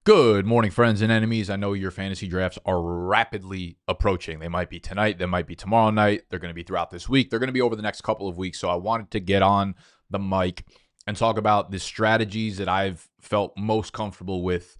Good morning, friends and enemies. I know your fantasy drafts are rapidly approaching. They might be tonight. They might be tomorrow night. They're going to be throughout this week. They're going to be over the next couple of weeks. So I wanted to get on the mic and talk about the strategies that I've felt most comfortable with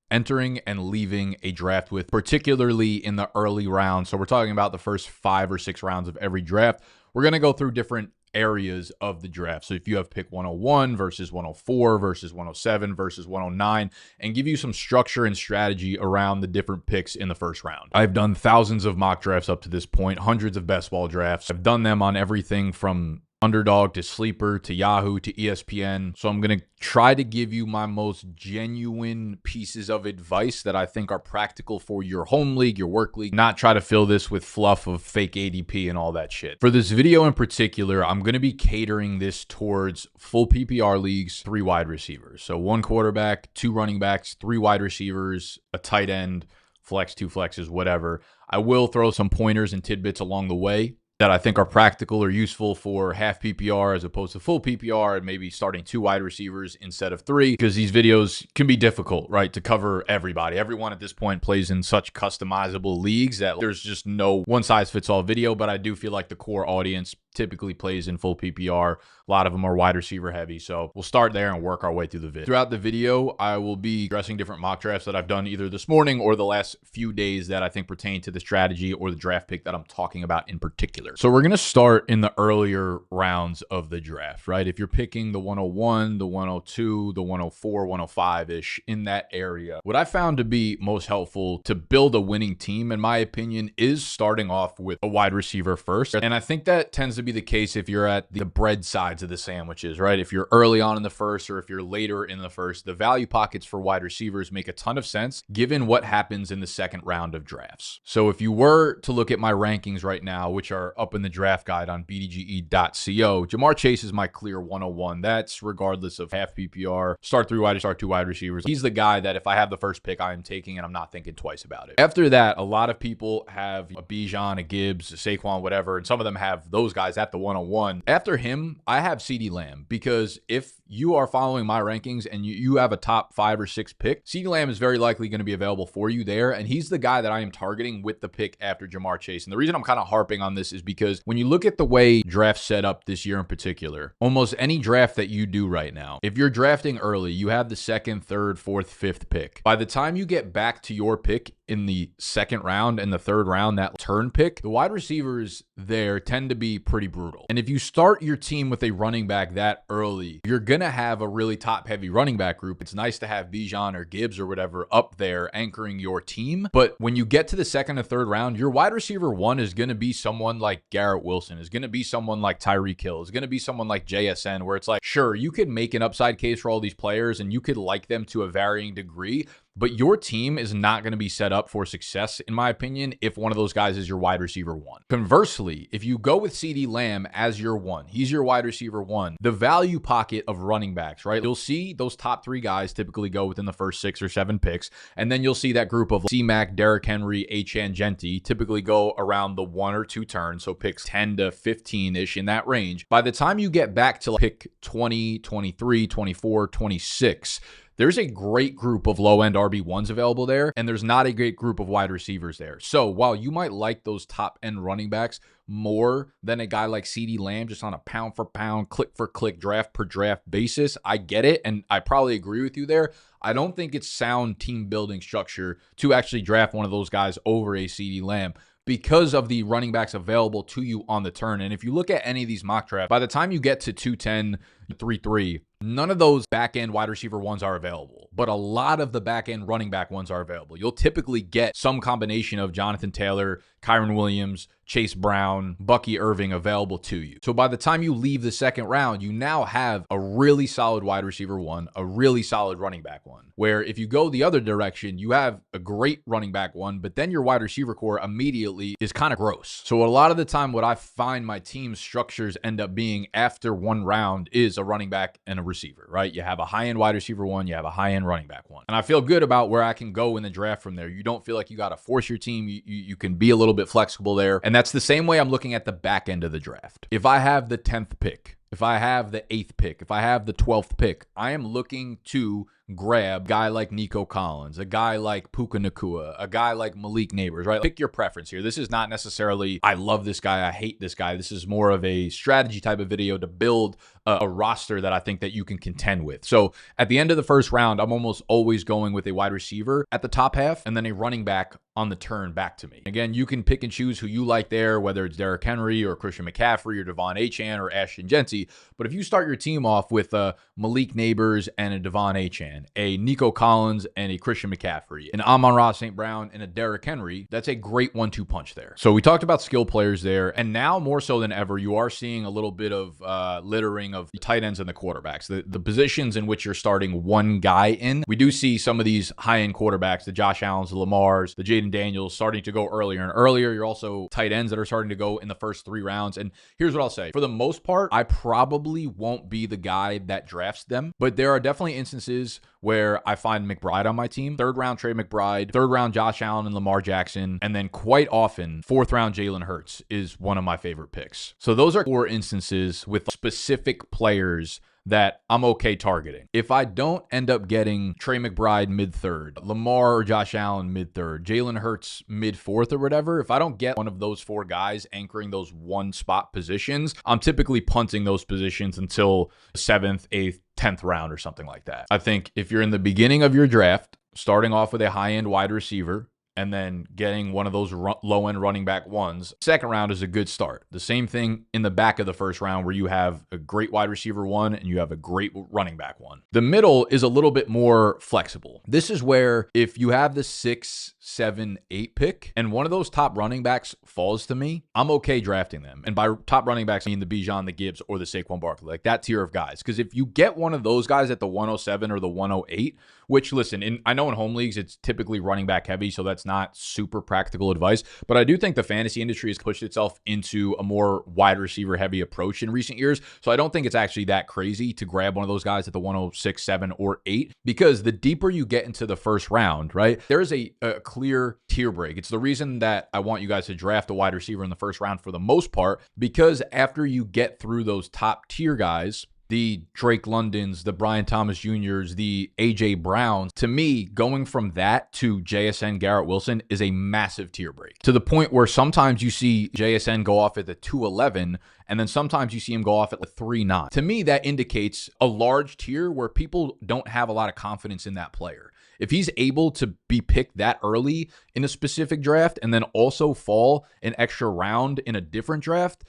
entering and leaving a draft with, particularly in the early rounds. So we're talking about the first 5 or 6 rounds of every draft. We're going to go through different areas of the draft. So if you have pick 101 versus 104 versus 107 versus 109, and give you some structure and strategy around the different picks in the first round. I've done thousands of mock drafts up to this point, hundreds of best ball drafts. I've done them on everything from Underdog to Sleeper to Yahoo to ESPN. So I'm going to try to give you my most genuine pieces of advice that I think are practical for your home league, your work league, not try to fill this with fluff of fake ADP and all that shit. For this video in particular, I'm going to be catering this towards full PPR leagues, 3 wide receivers. So 1 quarterback, 2 running backs, 3 wide receivers, a tight end, flex, 2 flexes, whatever. I will throw some pointers and tidbits along the way that I think are practical or useful for half PPR as opposed to full PPR, and maybe starting 2 wide receivers instead of 3, because these videos can be difficult, right, to cover everybody. Everyone at this point plays in such customizable leagues that there's just no one-size-fits-all video, but I do feel like the core audience typically plays in full PPR. A lot of them are wide receiver heavy. So we'll start there and work our way through the video. Throughout the video, I will be addressing different mock drafts that I've done either this morning or the last few days that I think pertain to the strategy or the draft pick that I'm talking about in particular. So we're going to start in the earlier rounds of the draft, right? If you're picking the 101, the 102, the 104, 105-ish, in that area, what I found to be most helpful to build a winning team, in my opinion, is starting off with a wide receiver first. And I think that tends to be the case if you're at the bread sides of the sandwiches, right? If you're early on in the first or if you're later in the first, the value pockets for wide receivers make a ton of sense given what happens in the second round of drafts. So if you were to look at my rankings right now, which are up in the draft guide on BDGE.co, Jamar Chase is my clear 101. That's regardless of half PPR, start 2 wide receivers. He's the guy that if I have the first pick, I am taking, and I'm not thinking twice about it. After that, a lot of people have a Bijan, a Gibbs, a Saquon, whatever, and some of them have those guys at the 101. After him, I have CeeDee Lamb, because if you are following my rankings and you have a top 5 or 6 pick, CeeDee Lamb is very likely going to be available for you there, and he's the guy that I am targeting with the pick after Jamar Chase. And the reason I'm kind of harping on this is because when you look at the way drafts set up this year in particular, almost any draft that you do right now, if you're drafting early, you have the 2nd, 3rd, 4th, 5th pick. By the time you get back to your pick in the 2nd round and the 3rd round, that turn pick, the wide receivers there tend to be pretty brutal. And if you start your team with a running back that early, you're going to have a really top-heavy running back group. It's nice to have Bijan or Gibbs or whatever up there anchoring your team. But when you get to the 2nd or 3rd round, your wide receiver 1 is going to be someone like Garrett Wilson, is going to be someone like Tyreek Hill, is going to be someone like JSN, where it's like, sure, you could make an upside case for all these players and you could like them to a varying degree, but your team is not going to be set up for success, in my opinion, if one of those guys is your wide receiver 1. Conversely, if you go with CeeDee Lamb as your 1, he's your wide receiver 1, the value pocket of running backs, right? You'll see those top 3 guys typically go within the first 6 or 7 picks, and then you'll see that group of C-Mac, Derrick Henry, Achane Gentry typically go around the 1 or 2 turns, so picks 10 to 15-ish in that range. By the time you get back to pick 20, 23, 24, 26, there's a great group of low-end RB1s available there, and there's not a great group of wide receivers there. So while you might like those top-end running backs more than a guy like CeeDee Lamb, just on a pound-for-pound, click-for-click, draft-per-draft basis, I get it, and I probably agree with you there. I don't think it's sound team-building structure to actually draft one of those guys over a CeeDee Lamb, because of the running backs available to you on the turn. And if you look at any of these mock drafts, by the time you get to 210, 3-3, none of those back-end wide receiver 1s are available, but a lot of the back-end running back 1s are available. You'll typically get some combination of Jonathan Taylor, Kyron Williams, Chase Brown, Bucky Irving available to you. So by the time you leave the 2nd round, you now have a really solid wide receiver 1, a really solid running back 1, where if you go the other direction, you have a great running back 1, but then your wide receiver core immediately is kind of gross. So a lot of the time, what I find my team structures end up being after 1 round is a running back and a receiver, right? You have a high-end wide receiver 1, you have a high-end running back 1. And I feel good about where I can go in the draft from there. You don't feel like you got to force your team. You can be a little bit flexible there. And that's the same way I'm looking at the back end of the draft. If I have the 10th pick, if I have the 8th pick, if I have the 12th pick, I am looking to grab a guy like Nico Collins, a guy like Puka Nacua, a guy like Malik Neighbors, right? Pick your preference here. This is not necessarily, I love this guy, I hate this guy. This is more of a strategy type of video to build a roster that I think that you can contend with. So at the end of the first round, I'm almost always going with a wide receiver at the top half and then a running back on the turn back to me. Again, you can pick and choose who you like there, whether it's Derrick Henry or Christian McCaffrey or Devon Achane or Ashton Genty. But if you start your team off with Malik Neighbors and a Devon Achane, a Nico Collins and a Christian McCaffrey, an Amon-Ra St. Brown and a Derrick Henry, that's a great 1-2 punch there. So we talked about skill players there, and now more so than ever, you are seeing a little bit of littering of the tight ends and the quarterbacks, the positions in which you're starting one guy in. We do see some of these high-end quarterbacks, the Josh Allens, the Lamars, the Jaden Daniels starting to go earlier and earlier. You're also tight ends that are starting to go in the first 3 rounds. And here's what I'll say. For the most part, I probably won't be the guy that drafts them, but there are definitely instances where I find McBride on my team. 3rd round Trey McBride, 3rd round Josh Allen and Lamar Jackson, and then quite often 4th round Jalen Hurts is one of my favorite picks. So those are 4 instances with specific players that I'm okay targeting. If I don't end up getting Trey McBride mid-3rd, Lamar or Josh Allen mid-3rd, Jalen Hurts mid-4th or whatever, if I don't get one of those 4 guys anchoring those one spot positions, I'm typically punting those positions until 7th, 8th, 10th round or something like that. I think if you're in the beginning of your draft, starting off with a high-end wide receiver, and then getting one of those low-end running back ones, 2nd round is a good start. The same thing in the back of the 1st round where you have a great wide receiver 1 and you have a great running back 1. The middle is a little bit more flexible. This is where if you have the 6, 7, 8 pick and one of those top running backs falls to me, I'm okay drafting them. And by top running backs, I mean the Bijan, the Gibbs, or the Saquon Barkley, like that tier of guys. Because if you get one of those guys at the 107 or the 108, which listen, I know in home leagues, it's typically running back heavy, so that's not super practical advice, but I do think the fantasy industry has pushed itself into a more wide receiver heavy approach in recent years. So I don't think it's actually that crazy to grab one of those guys at the 106, 7, or 8, because the deeper you get into the 1st round, right, there is a clear tier break. It's the reason that I want you guys to draft a wide receiver in the 1st round for the most part, because after you get through those top tier guys, the Drake Londons, the Brian Thomas Jr.'s, the A.J. Browns, to me, going from that to JSN Garrett Wilson is a massive tier break. To the point where sometimes you see JSN go off at the 211, and then sometimes you see him go off at the 3-9. To me, that indicates a large tier where people don't have a lot of confidence in that player. If he's able to be picked that early in a specific draft and then also fall an extra round in a different draft,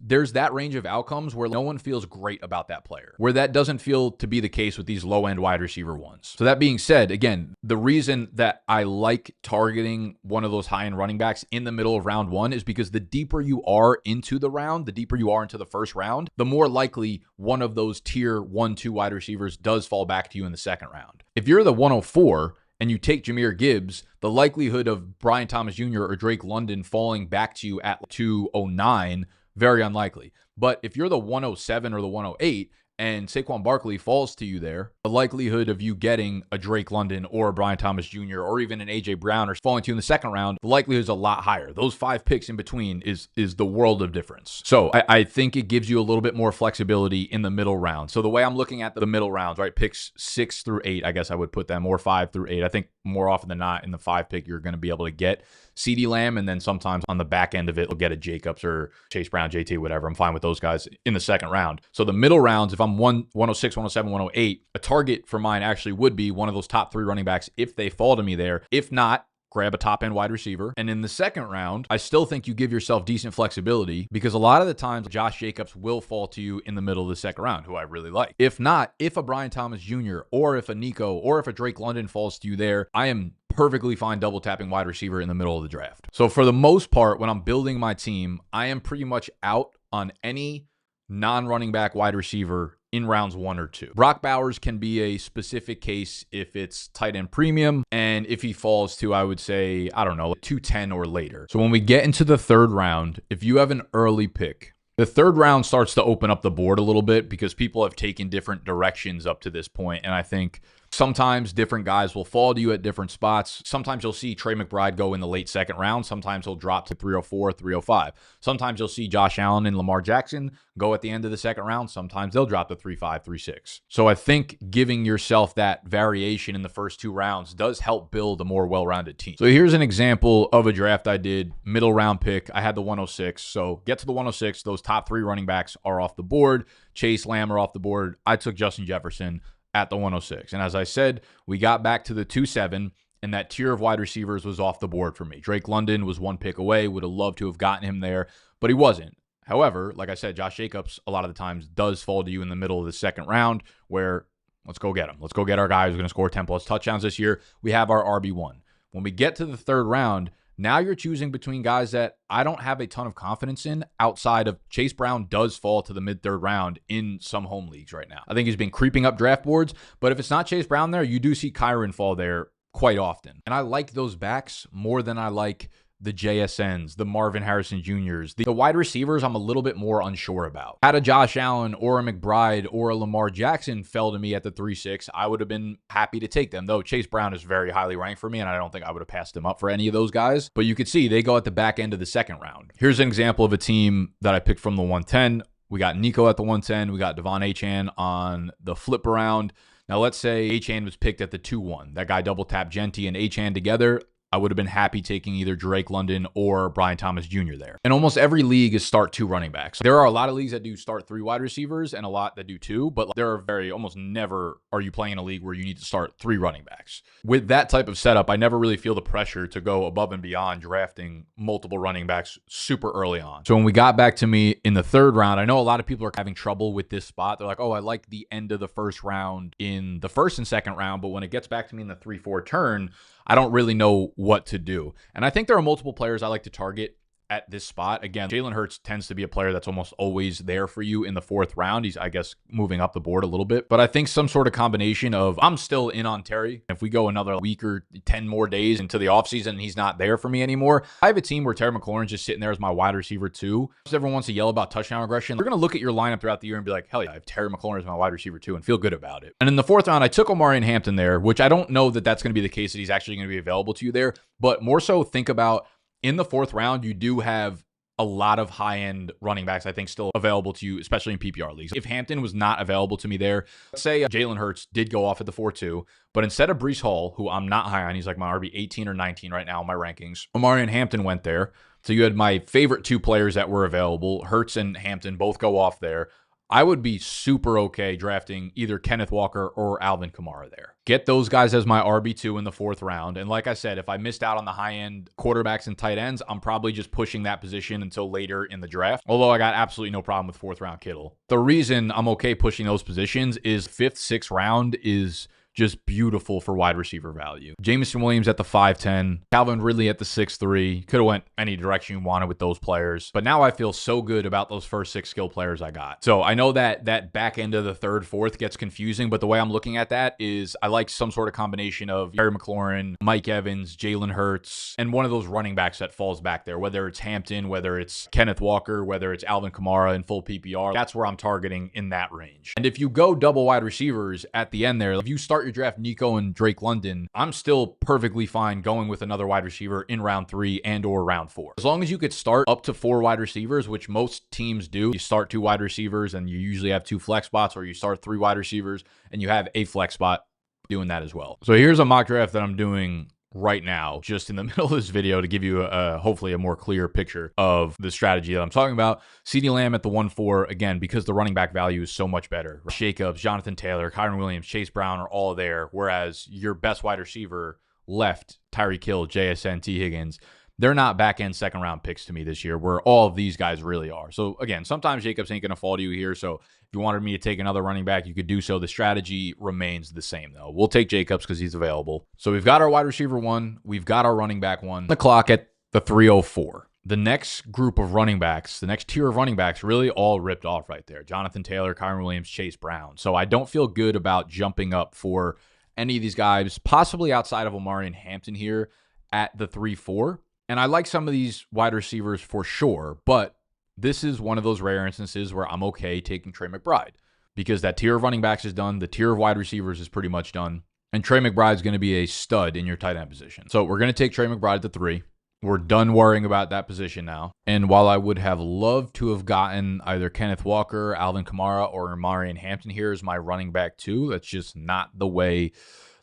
there's that range of outcomes where no one feels great about that player, where that doesn't feel to be the case with these low-end wide receiver ones. So that being said, again, the reason that I like targeting one of those high-end running backs in the middle of round 1 is because the deeper you are into the round, the deeper you are into the 1st round, the more likely one of those tier 1-2 wide receivers does fall back to you in the 2nd round. If you're the 104 and you take Jahmyr Gibbs, the likelihood of Brian Thomas Jr. or Drake London falling back to you at 209, very unlikely. But if you're the 107 or the 108 and Saquon Barkley falls to you there, the likelihood of you getting a Drake London or a Brian Thomas Jr. or even an A.J. Brown or falling to you in the 2nd round, the likelihood is a lot higher. Those 5 picks in between is the world of difference. So I think it gives you a little bit more flexibility in the middle round. So the way I'm looking at the middle rounds, right, picks 6 through 8, I guess I would put them, or 5 through 8. I think more often than not in the 5 pick, you're going to be able to get CeeDee Lamb, and then sometimes on the back end of it, you'll get a Jacobs or Chase Brown, JT, whatever. I'm fine with those guys in the 2nd round. So the middle rounds, if I'm 106, 107, 108, a target for mine actually would be one of those top 3 running backs if they fall to me there. If not, grab a top-end wide receiver. And in the 2nd round, I still think you give yourself decent flexibility because a lot of the times Josh Jacobs will fall to you in the middle of the 2nd round, who I really like. If not, if a Brian Thomas Jr. or if a Nico or if a Drake London falls to you there, I am perfectly fine double tapping wide receiver in the middle of the draft. So for the most part, when I'm building my team, I am pretty much out on any non-running back wide receiver in rounds 1 or 2. Brock Bowers can be a specific case if it's tight end premium, and if he falls to, I would say, I don't know, 210 or later. So when we get into the 3rd round, if you have an early pick, the 3rd round starts to open up the board a little bit because people have taken different directions up to this point, and I think Sometimes different guys will fall to you at different spots. Sometimes you'll see Trey McBride go in the late second round. Sometimes he'll drop to 304, 305. Sometimes you'll see Josh Allen and Lamar Jackson go at the end of the second round. Sometimes they'll drop to 3.5, 3.6. So I think giving yourself that variation in the first 2 rounds does help build a more well-rounded team. So here's an example of a draft I did. Middle round pick. I had the 106. So get to the 106. Those top 3 running backs are off the board. Chase, Lamb are off the board. I took Justin Jefferson at the 106. And as I said, we got back to the 2-7, and that tier of wide receivers was off the board for me. Drake London was 1 pick away. Would have loved to have gotten him there, but he wasn't. However, like I said, Josh Jacobs a lot of the times does fall to you in the middle of the second round, where let's go get him. Let's go get our guy who's going to score 10+ touchdowns this year. We have our RB1. When we get to the third round, now you're choosing between guys that I don't have a ton of confidence in outside of Chase Brown does fall to the mid-third round in some home leagues right now. I think he's been creeping up draft boards, but if it's not Chase Brown there, you do see Kyron fall there quite often. And I like those backs more than I like the JSNs, the Marvin Harrison Jr.'s. The wide receivers I'm a little bit more unsure about. Had a Josh Allen or a McBride or a Lamar Jackson fell to me at the 3-6, I would have been happy to take them, though Chase Brown is very highly ranked for me, and I don't think I would have passed him up for any of those guys. But you could see they go at the back end of the second round. Here's an example of a team that I picked from the 110. We got Nico at the 110. We got Devon Achane on the flip around. Now, let's say Achane was picked at the 2-1. That guy double tapped Genty and Achane together. I would have been happy taking either Drake London or Brian Thomas Jr. there. And almost every league is start 2 running backs. There are a lot of leagues that do start 3 wide receivers and a lot that do 2, but there are almost never are you playing in a league where you need to start 3 running backs. With that type of setup, I never really feel the pressure to go above and beyond drafting multiple running backs super early on. So when we got back to me in the third round, I know a lot of people are having trouble with this spot. They're like, oh, I like the end of the first round in the first and second round, but when it gets back to me in the 3-4 turn, I don't really know what to do. And I think there are multiple players I like to target at this spot. Again, Jalen Hurts tends to be a player that's almost always there for you in the 4th round. He's, I guess, moving up the board a little bit. But I think some sort of combination of I'm still in on Terry. If we go another week or 10 more days into the offseason and he's not there for me anymore, I have a team where Terry McLaurin's just sitting there as my wide receiver 2. If everyone wants to yell about touchdown regression, you're going to look at your lineup throughout the year and be like, hell yeah, I have Terry McLaurin as my wide receiver 2 and feel good about it. And in the 4th round, I took Omarion Hampton there, which I don't know that that's going to be the case that he's actually going to be available to you there. But more so think about in the 4th round, you do have a lot of high-end running backs, I think, still available to you, especially in PPR leagues. If Hampton was not available to me there, let's say Jalen Hurts did go off at the 4-2, but instead of Breece Hall, who I'm not high on, he's like my RB 18 or 19 right now in my rankings, Omarion Hampton went there. So you had my favorite 2 players that were available. Hurts and Hampton both go off there. I would be super okay drafting either Kenneth Walker or Alvin Kamara there. Get those guys as my RB2 in the 4th round. And like I said, if I missed out on the high-end quarterbacks and tight ends, I'm probably just pushing that position until later in the draft. Although I got absolutely no problem with 4th round Kittle. The reason I'm okay pushing those positions is 5th, 6th round is just beautiful for wide receiver value. Jameson Williams at the 5'10", Calvin Ridley at the 6'3". Could have went any direction you wanted with those players. But now I feel so good about those first 6 skill players I got. So I know that back end of the 3rd, 4th gets confusing, but the way I'm looking at that is I like some sort of combination of Terry McLaurin, Mike Evans, Jalen Hurts, and one of those running backs that falls back there, whether it's Hampton, whether it's Kenneth Walker, whether it's Alvin Kamara in full PPR. That's where I'm targeting in that range. And if you go double wide receivers at the end there, if you start your draft Nico and Drake London, I'm still perfectly fine going with another wide receiver in round 3 and or round 4. As long as you could start up to 4 wide receivers, which most teams do. You start 2 wide receivers and you usually have 2 flex spots, or you start 3 wide receivers and you have a flex spot doing that as well. So here's a mock draft that I'm doing right now, just in the middle of this video, to give you hopefully a more clear picture of the strategy that I'm talking about. CeeDee Lamb at the 1-4, again, because the running back value is so much better. Jacobs, Jonathan Taylor, Kyron Williams, Chase Brown are all there, whereas your best wide receiver left, Tyreek Hill, JSN, T. Higgins, they're not back-end second-round picks to me this year, where all of these guys really are. So, again, sometimes Jacobs ain't going to fall to you here. So, if you wanted me to take another running back, you could do so. The strategy remains the same, though. We'll take Jacobs because he's available. So, we've got our wide receiver 1. We've got our running back 1. The clock at the 3:04. The next group of running backs, the next tier of running backs, really all ripped off right there. Jonathan Taylor, Kyron Williams, Chase Brown. So, I don't feel good about jumping up for any of these guys, possibly outside of Omarion Hampton here at the 3-4. And I like some of these wide receivers for sure, but this is one of those rare instances where I'm okay taking Trey McBride because that tier of running backs is done. The tier of wide receivers is pretty much done. And Trey McBride's going to be a stud in your tight end position. So we're going to take Trey McBride at the 3. We're done worrying about that position now. And while I would have loved to have gotten either Kenneth Walker, Alvin Kamara, or Marion Hampton here as my running back 2, that's just not the way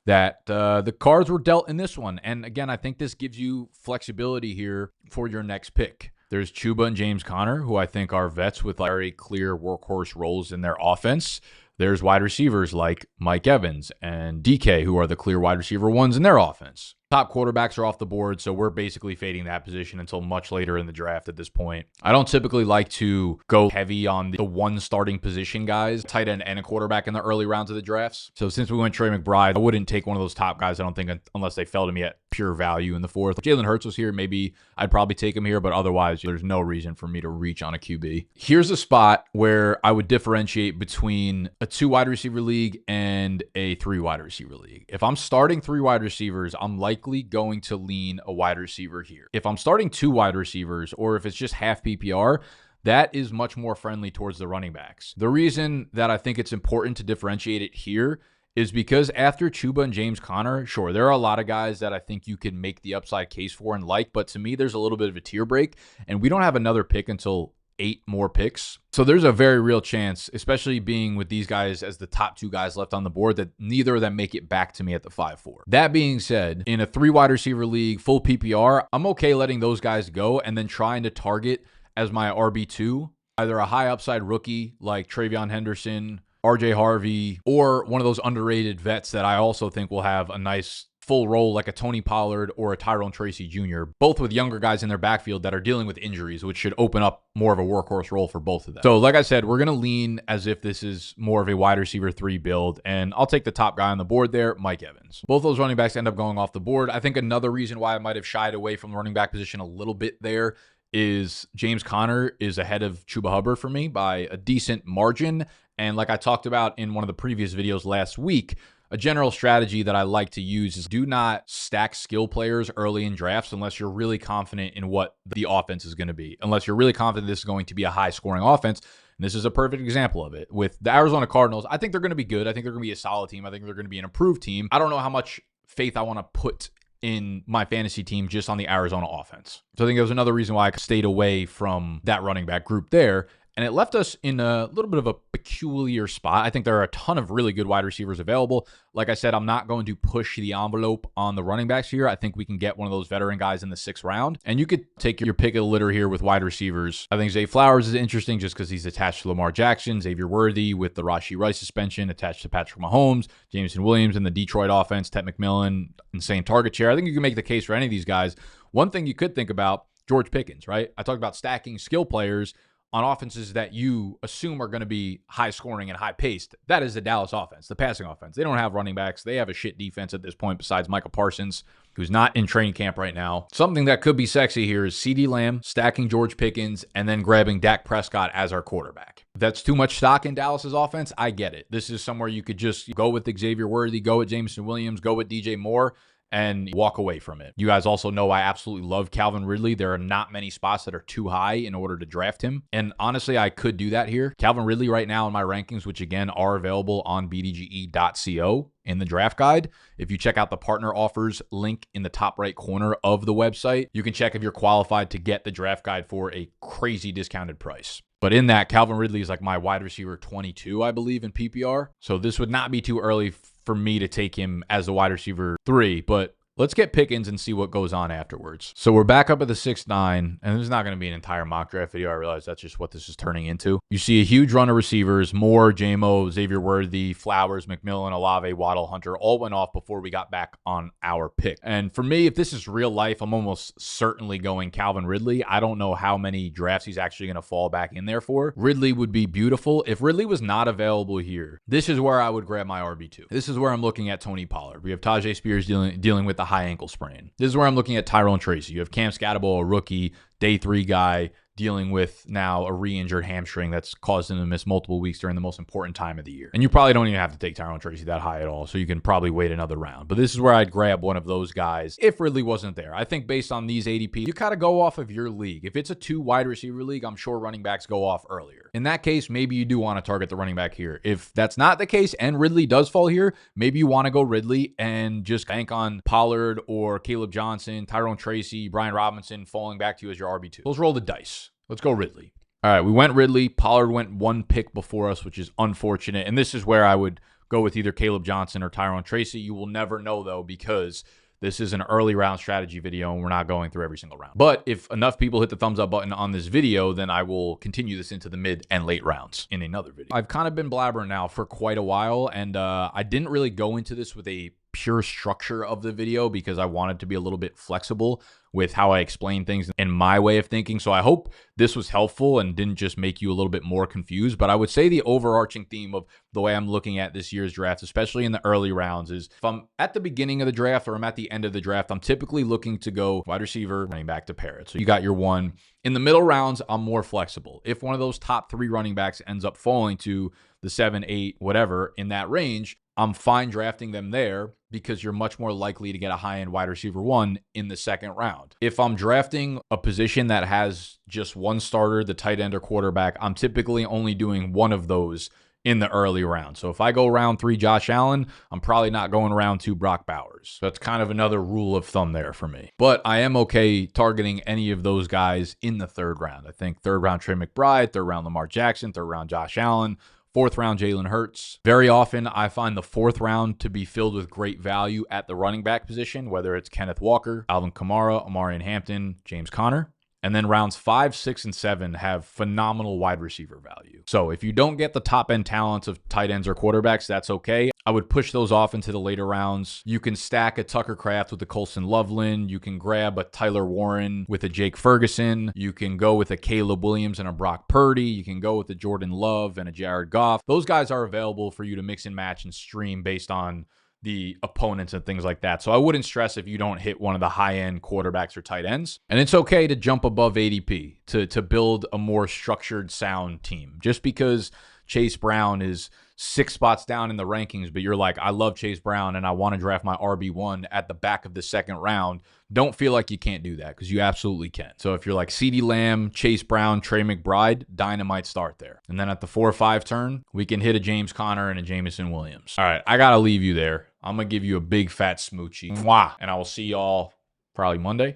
that the cards were dealt in this one. And again, I think this gives you flexibility here for your next pick. There's Chuba and James Conner, who I think are vets with very clear workhorse roles in their offense. There's wide receivers like Mike Evans and DK, who are the clear wide receiver 1s in their offense. Top quarterbacks are off the board, so we're basically fading that position until much later in the draft at this point. I don't typically like to go heavy on the 1 starting position guys, tight end and a quarterback in the early rounds of the drafts. So since we went Trey McBride, I wouldn't take one of those top guys, I don't think, unless they fell to me at pure value in the 4th. If Jalen Hurts was here, maybe I'd probably take him here, but otherwise, there's no reason for me to reach on a QB. Here's a spot where I would differentiate between a 2 wide receiver league and a 3 wide receiver league. If I'm starting 3 wide receivers, I'm likely going to lean a wide receiver here. If I'm starting 2 wide receivers, or if it's just half PPR, that is much more friendly towards the running backs. The reason that I think it's important to differentiate it here is because after Chuba and James Conner, sure, there are a lot of guys that I think you can make the upside case for and like, but to me, there's a little bit of a tier break, and we don't have another pick until 8 more picks. So there's a very real chance, especially being with these guys as the top 2 guys left on the board, that neither of them make it back to me at the 5-4. That being said, in a 3 wide receiver league, full PPR, I'm okay letting those guys go and then trying to target as my RB2, either a high upside rookie like Travion Henderson, RJ Harvey, or one of those underrated vets that I also think will have a nice full role like a Tony Pollard or a Tyrone Tracy Jr., both with younger guys in their backfield that are dealing with injuries, which should open up more of a workhorse role for both of them. So like I said, we're going to lean as if this is more of a wide receiver 3 build, and I'll take the top guy on the board there, Mike Evans. Both those running backs end up going off the board. I think another reason why I might have shied away from the running back position a little bit there is James Conner is ahead of Chuba Hubbard for me by a decent margin. And like I talked about in one of the previous videos last week, a general strategy that I like to use is do not stack skill players early in drafts unless you're really confident in what the offense is going to be. Unless you're really confident this is going to be a high-scoring offense. And this is a perfect example of it. With the Arizona Cardinals, I think they're going to be good. I think they're going to be a solid team. I think they're going to be an improved team. I don't know how much faith I want to put in my fantasy team just on the Arizona offense. So I think there was another reason why I stayed away from that running back group there. And it left us in a little bit of a peculiar spot. I think there are a ton of really good wide receivers available. Like I said, I'm not going to push the envelope on the running backs here. I think we can get one of those veteran guys in the 6th round. And you could take your pick of the litter here with wide receivers. I think Zay Flowers is interesting just because he's attached to Lamar Jackson. Xavier Worthy with the Rashee Rice suspension attached to Patrick Mahomes. Jameson Williams in the Detroit offense. Ted McMillan, insane target share. I think you can make the case for any of these guys. One thing you could think about, George Pickens, right? I talked about stacking skill players on offenses that you assume are going to be high scoring and high paced. That is the Dallas offense, the passing offense. They don't have running backs. They have a shit defense at this point besides Michael Parsons, who's not in training camp right now. Something that could be sexy here is CeeDee Lamb stacking George Pickens and then grabbing Dak Prescott as our quarterback. If that's too much stock in Dallas's offense, I get it. This is somewhere you could just go with Xavier Worthy, go with Jameson Williams, go with DJ Moore, and walk away from it. You guys also know I absolutely love Calvin Ridley. There are not many spots that are too high in order to draft him. And honestly, I could do that here. Calvin Ridley right now in my rankings, which again are available on bdge.co in the draft guide. If you check out the partner offers link in the top right corner of the website, you can check if you're qualified to get the draft guide for a crazy discounted price. But in that, Calvin Ridley is like my wide receiver 22, I believe, in PPR. So this would not be too early for me to take him as a wide receiver 3, but let's get Pickens and see what goes on afterwards. So we're back up at the 6-9, and this is not going to be an entire mock draft video. I realize that's just what this is turning into. You see a huge run of receivers. Moore, J-Mo, Xavier Worthy, Flowers, McMillan, Olave, Waddle, Hunter all went off before we got back on our pick. And for me, if this is real life, I'm almost certainly going Calvin Ridley. I don't know how many drafts he's actually going to fall back in there for. Ridley would be beautiful. If Ridley was not available here, this is where I would grab my RB2. This is where I'm looking at Tony Pollard. We have Tajay Spears dealing with the high ankle sprain. This is where I'm looking at Tyrone Tracy. You have Cam Scatterbo, a rookie, day 3 guy, dealing with now a re-injured hamstring that's caused him to miss multiple weeks during the most important time of the year. And you probably don't even have to take Tyrone Tracy that high at all, so you can probably wait another round. But this is where I'd grab one of those guys if Ridley wasn't there. I think based on these ADP, you kind of go off of your league. If it's a 2 wide receiver league, I'm sure running backs go off earlier. In that case, maybe you do want to target the running back here. If that's not the case and Ridley does fall here, maybe you want to go Ridley and just bank on Pollard or Caleb Johnson, Tyrone Tracy, Brian Robinson falling back to you as your RB2. Let's roll the dice. Let's go Ridley. All right, we went Ridley. Pollard went 1 pick before us, which is unfortunate. And this is where I would go with either Caleb Johnson or Tyrone Tracy. You will never know, though, because this is an early round strategy video, and we're not going through every single round. But if enough people hit the thumbs up button on this video, then I will continue this into the mid and late rounds in another video. I've kind of been blabbering now for quite a while, and I didn't really go into this with a pure structure of the video because I wanted to be a little bit flexible with how I explain things in my way of thinking. So I hope this was helpful and didn't just make you a little bit more confused. But I would say the overarching theme of the way I'm looking at this year's draft, especially in the early rounds, is if I'm at the beginning of the draft or I'm at the end of the draft, I'm typically looking to go wide receiver, running back to pair it. So you got your one. In the middle rounds, I'm more flexible. If one of those top 3 running backs ends up falling to the 7, 8, whatever in that range, I'm fine drafting them there because you're much more likely to get a high-end wide receiver 1 in the second round. If I'm drafting a position that has just one starter, the tight end or quarterback, I'm typically only doing one of those in the early round. So if I go round 3 Josh Allen, I'm probably not going round 2 Brock Bowers. That's kind of another rule of thumb there for me. But I am okay targeting any of those guys in the third round. I think third round Trey McBride, third round Lamar Jackson, third round Josh Allen, 4th round, Jalen Hurts. Very often, I find the 4th round to be filled with great value at the running back position, whether it's Kenneth Walker, Alvin Kamara, Amarian Hampton, James Conner. And then rounds 5, 6, and 7 have phenomenal wide receiver value. So if you don't get the top end talents of tight ends or quarterbacks, that's okay. I would push those off into the later rounds. You can stack a Tucker Kraft with a Colson Loveland. You can grab a Tyler Warren with a Jake Ferguson. You can go with a Caleb Williams and a Brock Purdy. You can go with a Jordan Love and a Jared Goff. Those guys are available for you to mix and match and stream based on the opponents and things like that. So I wouldn't stress if you don't hit one of the high-end quarterbacks or tight ends. And it's okay to jump above ADP to build a more structured, sound team. Just because Chase Brown is 6 spots down in the rankings, but you're like, I love Chase Brown and I want to draft my RB1 at the back of the second round, don't feel like you can't do that because you absolutely can. So if you're like CeeDee Lamb, Chase Brown, Trey McBride, dynamite start there. And then at the 4 or 5 turn, we can hit a James Conner and a Jamison Williams. All right, I got to leave you there. I'm going to give you a big fat smoochie. Mwah! And I will see y'all probably Monday.